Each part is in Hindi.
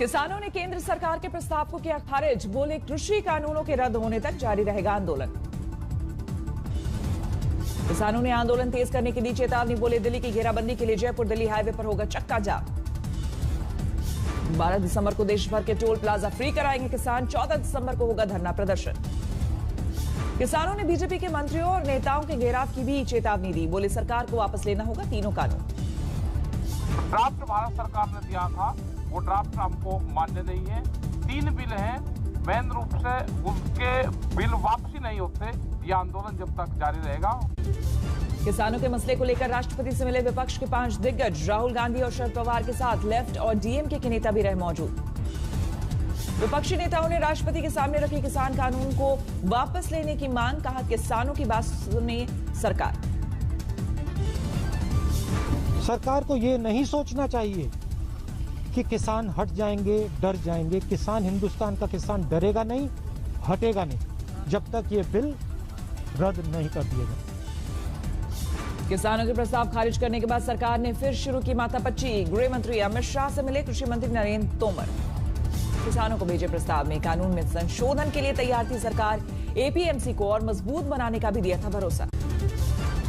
किसानों ने केंद्र सरकार के प्रस्ताव को किया खारिज, बोले कृषि कानूनों के रद्द होने तक जारी रहेगा आंदोलन। किसानों ने आंदोलन तेज करने की दी चेतावनी, बोले दिल्ली की घेराबंदी के लिए जयपुर दिल्ली हाईवे पर होगा चक्का जाम। 12 दिसंबर को देश भर के टोल प्लाजा फ्री कराएंगे किसान, 14 दिसंबर को होगा धरना प्रदर्शन। किसानों ने बीजेपी के मंत्रियों और नेताओं के घेराव की भी चेतावनी दी, बोले सरकार को वापस लेना होगा तीनों कानून। ड्राफ्ट भारत सरकार ने दिया था, वो ड्राफ्ट हमको मान्य नहीं है। 3 बिल हैं, मेन रूप से उसके बिल वापसी नहीं होते, ये आंदोलन जब तक जारी रहेगा। किसानों के मसले को लेकर राष्ट्रपति से मिले विपक्ष के 5 दिग्गज, राहुल गांधी और शरद पवार के साथ लेफ्ट और डीएमके के नेता भी रहे मौजूद। विपक्षी नेताओं ने राष्ट्रपति के सामने रखे किसान कानून को वापस लेने की मांग, कहा किसानों की बात सुने सरकार। सरकार को ये नहीं सोचना चाहिए कि किसान हट जाएंगे, डर जाएंगे। किसान, हिंदुस्तान का किसान डरेगा नहीं, हटेगा नहीं जब तक ये बिल रद्द नहीं कर दिया जाए। किसानों के प्रस्ताव खारिज करने के बाद सरकार ने फिर शुरू की माथापच्ची, गृह मंत्री अमित शाह से मिले कृषि मंत्री नरेंद्र तोमर। किसानों को भेजे प्रस्ताव में कानून में संशोधन के लिए तैयार थी सरकार, एपीएमसी को और मजबूत बनाने का भी दिया था भरोसा।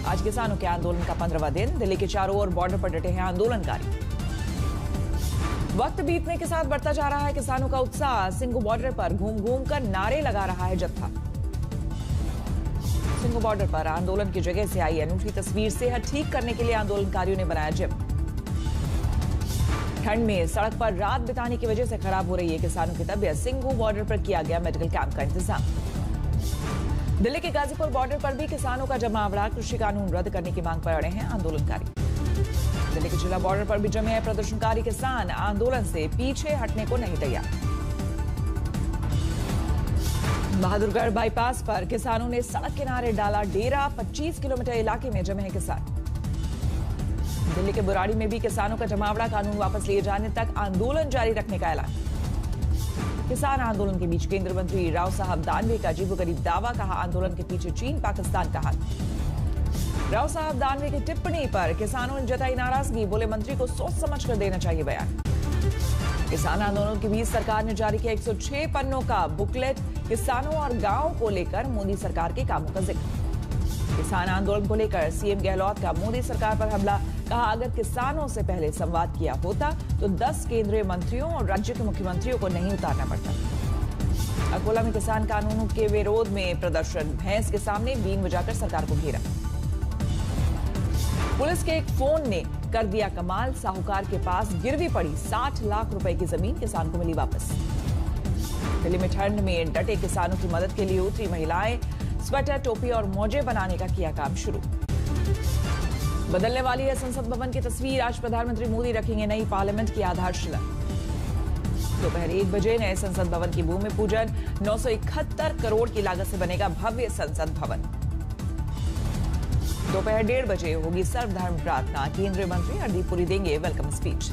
आज किसानों के आंदोलन का 15वां दिन, दिल्ली के चारों ओर बॉर्डर पर डटे हैं आंदोलनकारी। वक्त बीतने के साथ बढ़ता जा रहा है किसानों का उत्साह, सिंघू बॉर्डर पर घूम घूम कर नारे लगा रहा है जत्था। सिंघू बॉर्डर पर आंदोलन की जगह से आई अनूठी तस्वीर, सेहत ठीक करने के लिए आंदोलनकारियों ने बनाया जिम। ठंड में सड़क पर रात बिताने की वजह से खराब हो रही है किसानों की तबीयत, सिंघू बॉर्डर पर किया गया मेडिकल कैंप का इंतजाम। दिल्ली के गाजीपुर बॉर्डर पर भी किसानों का जमावड़ा, कृषि कानून रद्द करने की मांग पर अड़े हैं आंदोलनकारी। दिल्ली के जिला बॉर्डर पर भी जमे हैं प्रदर्शनकारी किसान, आंदोलन से पीछे हटने को नहीं तैयार। बहादुरगढ़ बाईपास पर किसानों ने सड़क किनारे डाला डेरा, 25 किलोमीटर इलाके में जमे हैं किसान। दिल्ली के बुराड़ी में भी किसानों का जमावड़ा, कानून वापस लिए जाने तक आंदोलन जारी रखने का ऐलान। किसान आंदोलन के बीच केंद्रीय मंत्री राव साहब दानवे का अजीबोगरीब दावा, कहा आंदोलन के पीछे चीन पाकिस्तान का हाथ। राव साहब दानवे की टिप्पणी पर किसानों ने जताई नाराजगी, बोले मंत्री को सोच समझ कर देना चाहिए बयान। किसान आंदोलन के बीच सरकार ने जारी किया 106 पन्नों का बुकलेट, किसानों और गांव को लेकर मोदी सरकार के कामों का जिक्र। किसान आंदोलन को लेकर सीएम गहलोत का मोदी सरकार पर हमला, कहा अगर किसानों से पहले संवाद किया होता तो 10 केंद्रीय मंत्रियों और राज्य के मुख्यमंत्रियों को नहीं उतारना पड़ता। अकोला में किसान कानूनों के विरोध में प्रदर्शन, भैंस के सामने बीन बजाकर सरकार को घेरा। पुलिस के एक फोन ने कर दिया कमाल, साहूकार के पास गिरवी पड़ी 60 लाख रुपए की जमीन, किसान को मिली वापस। दिल्ली में ठंड में डटे किसानों की मदद के लिए उतरी महिलाएं, स्वेटर, टोपी और मोजे बनाने का किया काम शुरू। बदलने वाली है संसद भवन की तस्वीर, आज प्रधानमंत्री मोदी रखेंगे नई पार्लियामेंट की आधारशिला। दोपहर 1 बजे नए संसद भवन की भूमि पूजन, 971 करोड़ की लागत से बनेगा भव्य संसद भवन। दोपहर 1:30 बजे होगी सर्वधर्म प्रार्थना, केंद्रीय मंत्री हरदीप पुरी देंगे वेलकम स्पीच।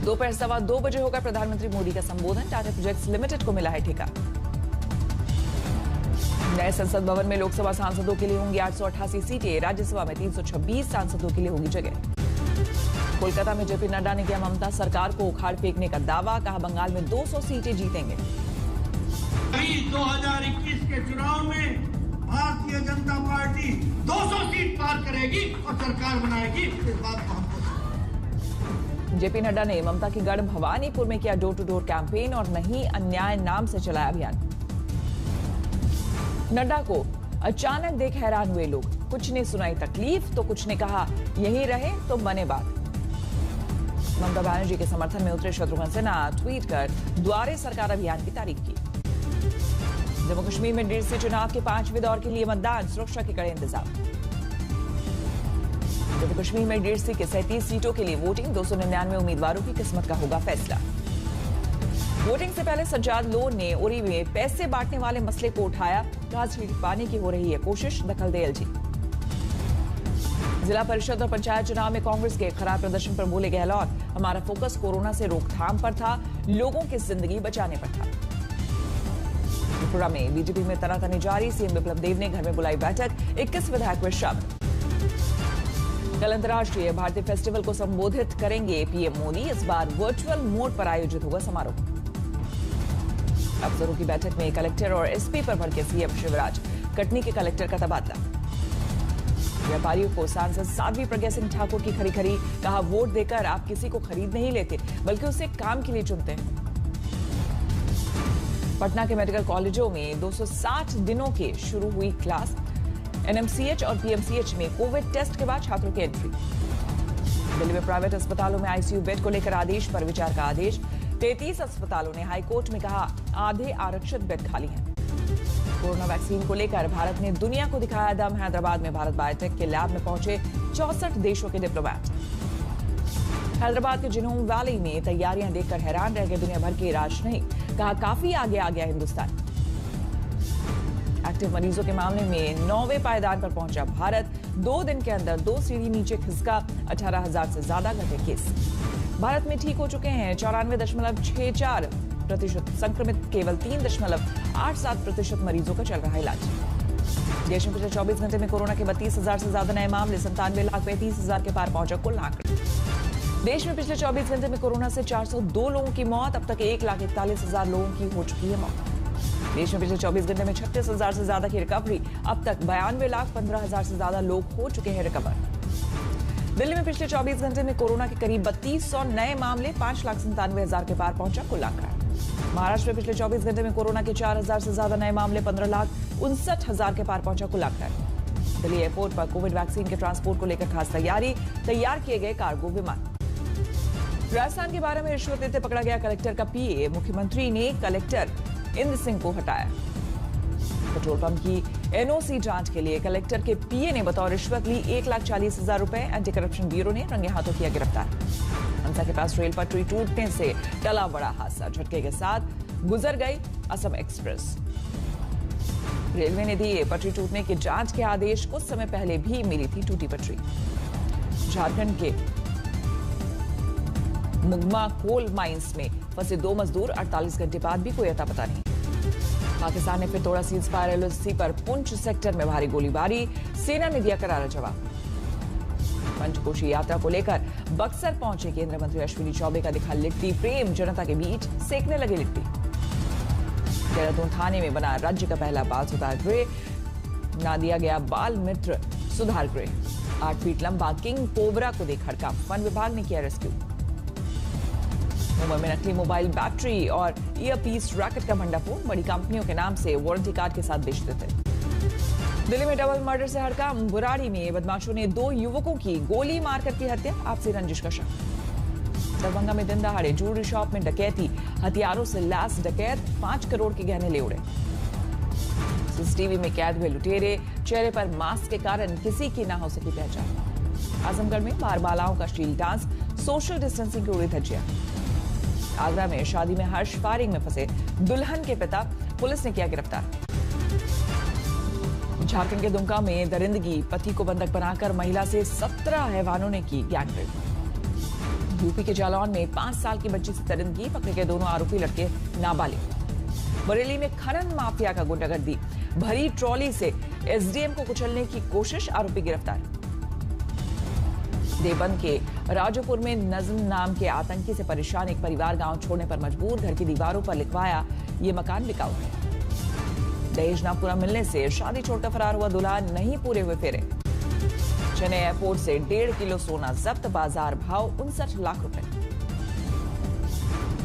दोपहर 2:15 बजे होगा प्रधानमंत्री मोदी का संबोधन, टाटा प्रोजेक्ट्स लिमिटेड को मिला है ठेका। नए संसद भवन में लोकसभा सांसदों के लिए होंगी 888 सीटें, राज्यसभा में 326 सांसदों के लिए होगी जगह। कोलकाता में जेपी नड्डा ने किया ममता सरकार को उखाड़ फेंकने का दावा, कहा बंगाल में 200 सीटें जीतेंगे। 2021 के चुनाव में भारतीय जनता पार्टी 200 सीट पार करेगी और सरकार बनाएगी, इस बात को हमको। जेपी नड्डा ने ममता की गढ़ भवानीपुर में किया डोर टू डोर कैंपेन और नहीं अन्याय नाम से चलाया अभियान। नड्डा को अचानक देख हैरान हुए लोग, कुछ ने सुनाई तकलीफ तो कुछ ने कहा यही रहे तो बने बात। ममता बनर्जी के समर्थन में उतरे शत्रुघ्न सिन्हा ट्वीट कर द्वारे सरकार अभियान की तारीफ की। जम्मू कश्मीर में डीडीसी चुनाव के 5वें दौर के लिए मतदान, सुरक्षा के कड़े इंतजाम। जम्मू कश्मीर में डीडीसी के 37 सीटों के लिए वोटिंग, 299 उम्मीदवारों की किस्मत का होगा फैसला। वोटिंग से पहले सज्जाद लोन ने उरी में पैसे बांटने वाले मसले को उठाया, कहा सीट पाने की हो रही है कोशिश, दखल दे एलजी। जिला परिषद और पंचायत चुनाव में कांग्रेस के खराब प्रदर्शन पर बोले गहलोत, हमारा फोकस कोरोना से रोकथाम पर था, लोगों की जिंदगी बचाने पर था। त्रिपुरा में बीजेपी में तनातनी जारी, सीएम विप्लव देव ने घर में बुलाई बैठक, 21 विधायक हुए शामिल। कल अंतर्राष्ट्रीय भारतीय फेस्टिवल को संबोधित करेंगे पीएम मोदी। इस बार वर्चुअल मोड पर आयोजित होगा समारोह। अफसरों की बैठक में कलेक्टर और एसपी पर भड़के सीएम शिवराज। कटनी के कलेक्टर का तबादला। व्यापारियों को सांसद साध्वी प्रज्ञा सिंह ठाकुर की खरी कहा, वोट देकर आप किसी को खरीद नहीं लेते बल्कि उसे काम के लिए चुनते हैं। पटना के मेडिकल कॉलेजों में 260 दिनों के शुरू हुई क्लास। एनएमसीएच और पीएमसीएच में कोविड टेस्ट के बाद छात्रों की एंट्री। दिल्ली में प्राइवेट अस्पतालों में आईसीयू बेड को लेकर आदेश पर विचार का आदेश। 33 अस्पतालों ने हाईकोर्ट में कहा, आधे आरक्षित बेड खाली हैं। कोरोना वैक्सीन को लेकर भारत ने दुनिया को दिखाया दम। हैदराबाद में भारत बायोटेक के लैब में पहुंचे 64 देशों के डिप्लोमैट। हैदराबाद के जिनोम वैली में तैयारियां देखकर हैरान रह गए दुनिया भर के राष्ट्रनीति। कहा, काफी आगे आ गया हिंदुस्तान। एक्टिव मरीजों के मामले में 9वें पायदान पर पहुंचा भारत। 2 दिन के अंदर 2 सीढ़ी नीचे खिसका। 18,000 से ज्यादा घटे केस। भारत में ठीक हो चुके हैं 94.64%। संक्रमित केवल 3.87% मरीजों का चल रहा है इलाज। देश में पिछले 24 घंटे में कोरोना के 32,000 से ज्यादा नए मामले। 97,35,000 के पार पहुंचा कुल आंकड़ा। देश में पिछले 24 घंटे में कोरोना से 402 लोगों की मौत। अब तक 1,41,000 लोगों की हो चुकी है मौत। देश में पिछले 24 घंटे में 36,000 से ज्यादा की रिकवरी। अब तक 92,15,000 से ज्यादा लोग हो चुके हैं रिकवर। दिल्ली में पिछले 24 घंटे में कोरोना के करीब 3200 नए मामले। 5,97,000 के पार पहुंचा कुल आंकड़ा। महाराष्ट्र में पिछले 24 घंटे में कोरोना के 4,000 से ज्यादा नए मामले। 15,59,000 के पार पहुंचा कुल आंकड़ा। दिल्ली एयरपोर्ट पर कोविड वैक्सीन के ट्रांसपोर्ट को लेकर खास तैयारी। तैयार किए गए कार्गो विमान। राजस्थान के बारे में रिश्वत लेते पकड़ा गया कलेक्टर का पीए। मुख्यमंत्री ने कलेक्टर इंद्र सिंह को हटाया। पेट्रोल पंप की एनओसी जांच के लिए कलेक्टर के पीए ने बतौर रिश्वत ली 1,40,000 रुपए। एंटी करप्शन ब्यूरो ने रंगे हाथों किया गिरफ्तार। हंसा के पास रेल पटरी टूटने से टला बड़ा हादसा। झटके के साथ गुजर गई असम एक्सप्रेस। रेलवे ने दिए पटरी टूटने की जांच के आदेश। कुछ समय पहले भी मिली थी टूटी पटरी। झारखंड के मुगमा कोल माइंस में फंसे 2 मजदूर। 48 घंटे बाद भी कोई अता पता नहीं। पाकिस्तान ने फिर तोड़ा सीज फायर एलओसी पर। पुंछ सेक्टर में भारी गोलीबारी। सेना ने दिया करारा जवाब। पंचकोशी यात्रा को लेकर बक्सर पहुंचे केंद्रीय मंत्री अश्विनी चौबे का दिखा लिट्टी प्रेम। जनता के बीच सेकने लगे लिट्टी। देहरादून थाने में बना राज्य का पहला बाल सुधार गृह। ना दिया गया बाल मित्र सुधार गृह। 8 फीट लंबा किंग कोबरा को देख हड़कंप। वन विभाग ने किया रेस्क्यू। मुंबई में नकली मोबाइल बैटरी और ईयरपीस रैकेट का भंडाफोड़। बड़ी कंपनियों के नाम से वारंटी कार्ड के साथ बेचते थे। दिल्ली में डबल मर्डर से हड़कंप। बुराड़ी में बदमाशों ने 2 युवकों की गोली मारकर की हत्या। आपसी रंजिश का शक। दरभंगा में दिन दहाड़े ज्वेलरी शॉप में डकैती। हथियारों से लैस डकैत 5 करोड़ के गहने ले उड़े। सीसीटीवी में कैद हुए लुटेरे। चेहरे पर मास्क के कारण किसी की ना हो सकी पहचान। आजमगढ़ में बारबालाओं का स्टील डांस। सोशल डिस्टेंसिंग की उड़ी धज्जियां। आगरा में शादी में हर्ष फायरिंग में फंसे दुल्हन के पिता। पुलिस ने किया गिरफ्तार। झारखंड के दुमका में दरिंदगी। पति को बंधक बनाकर महिला से 17 हैवानों ने की गैंगरेप। यूपी के जालौन में 5 साल की बच्ची से दरिंदगी। पकड़े गए दोनों आरोपी लड़के नाबालिग। बरेली में खनन माफिया का गुंडागर्दी। भरी ट्रॉली से एसडीएम को कुचलने की कोशिश। आरोपी गिरफ्तार। देवबंद के राजोपुर में नजम नाम के आतंकी से परेशान एक परिवार गांव छोड़ने पर मजबूर। घर की दीवारों पर लिखवाया, ये मकान बिकाऊ है। दहेज ना पूरा मिलने से शादी छोड़कर फरार हुआ दूल्हा। नहीं पूरे हुए फेरे। चेन्नई एयरपोर्ट से 1.5 किलो सोना जब्त। बाजार भाव 59 लाख रुपए।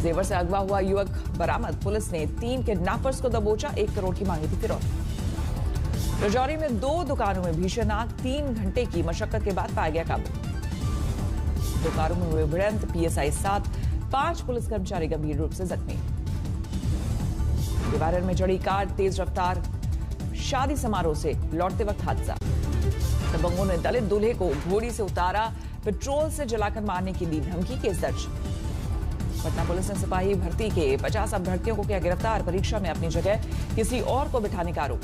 जेवर से अगवा हुआ युवक बरामद। पुलिस ने 3 किडनैपर्स को दबोचा। 1 करोड़ की मांगी थी फिरौती। रजौरी में 2 दुकानों में भीषण आग। 3 घंटे की मशक्कत के बाद पाया गया काबू। दुकानों में हुए भिड़ंत। पीएसआई 7, 5 पुलिस कर्मचारी गंभीर रूप से जख्मी। डिवाइडर में चढ़ी कार तेज रफ्तार। शादी समारोह से लौटते वक्त हादसा। दबंगों ने दलित दूल्हे को घोड़ी से उतारा। पेट्रोल से जलाकर मारने की दी धमकी। केस दर्ज। पटना पुलिस ने सिपाही भर्ती के 50 अभ्यर्थियों को किया गिरफ्तार। परीक्षा में अपनी जगह किसी और को बिठाने का आरोप।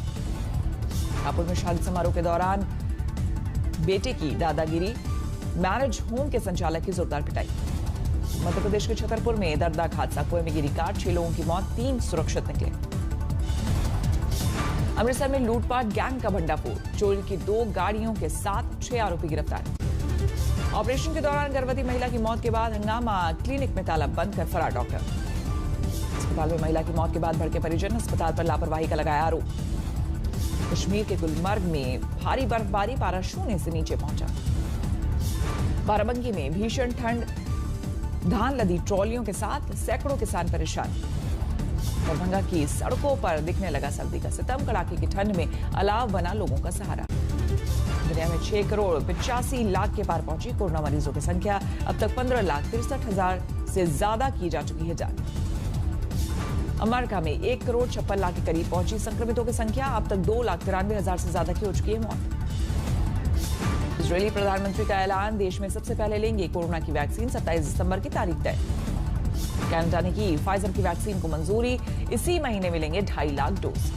हापुड़ में शादी समारोह के दौरान बेटे की दादागिरी। मैरिज होम के संचालक की जोरदार पिटाई। मध्य प्रदेश के छतरपुर में दर्दनाक हादसा। कुएं में गिरी कार। 6 लोगों की मौत। 3 सुरक्षित निकले। अमृतसर में लूटपाट गैंग का भंडाफोड़। चोरी की 2 गाड़ियों के साथ 6 आरोपी गिरफ्तार। ऑपरेशन के दौरान गर्भवती महिला की मौत के बाद हंगामा, क्लिनिक में ताला बंद कर फरार डॉक्टर। अस्पताल में महिला की मौत के बाद भड़के परिजन, अस्पताल पर लापरवाही का लगाया आरोप। कश्मीर के गुलमर्ग में भारी बर्फबारी, पारा शून्य से नीचे पहुंचा। बाराबंकी में भीषण ठंड, धान लदी ट्रॉलियों के साथ सैकड़ों किसान परेशान। दरभंगा की सड़कों पर दिखने लगा सर्दी का सितम, कड़ाके की ठंड में अलाव बना लोगों का सहारा। दुनिया में 6 करोड़ 85 लाख के पार पहुंची कोरोना मरीजों की संख्या, अब तक 15,63,000 से ज्यादा की जा चुकी है जांच। अमेरिका में 1 करोड़ 56 लाख के करीब पहुंची संक्रमितों की संख्या, अब तक 2,93,000 से ज्यादा की हो चुकी है मौत। इजरायली प्रधानमंत्री का ऐलान, देश में सबसे पहले लेंगे कोरोना की वैक्सीन, 27 दिसंबर की तारीख तय। कनाडा ने की फाइजर की वैक्सीन को मंजूरी, इसी महीने मिलेंगे 2.5 लाख डोज।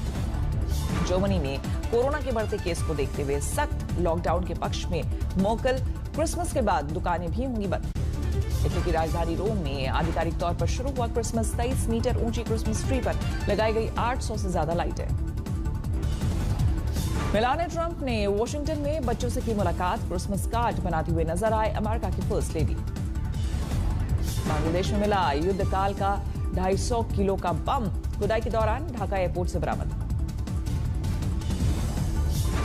जर्मनी में कोरोना के बढ़ते केस को देखते हुए सख्त लॉकडाउन के पक्ष में मोकल, क्रिसमस के बाद दुकानें भी होंगी बंद। इटली की राजधानी रोम में आधिकारिक तौर पर शुरू हुआ क्रिसमस, 23 मीटर ऊंची क्रिसमस ट्री पर लगाई गई 800 से ज्यादा लाइटें। मेलानिया ट्रंप ने वॉशिंगटन में बच्चों से की मुलाकात, क्रिसमस कार्ड बनाते हुए नजर आए अमेरिका की फर्स्ट लेडी। बांग्लादेश में मिला युद्धकाल का 250 किलो का बम, खुदाई के दौरान ढाका एयरपोर्ट से बरामद।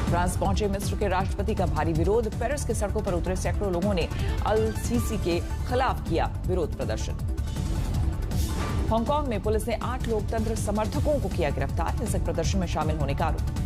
फ्रांस पहुंचे मिस्र के राष्ट्रपति का भारी विरोध, पेरिस के सड़कों पर उतरे सैकड़ों लोगों ने अल सीसी के खिलाफ किया विरोध प्रदर्शन। हांगकांग में पुलिस ने 8 लोकतंत्र समर्थकों को किया गिरफ्तार, हिंसक प्रदर्शन में शामिल होने का आरोप।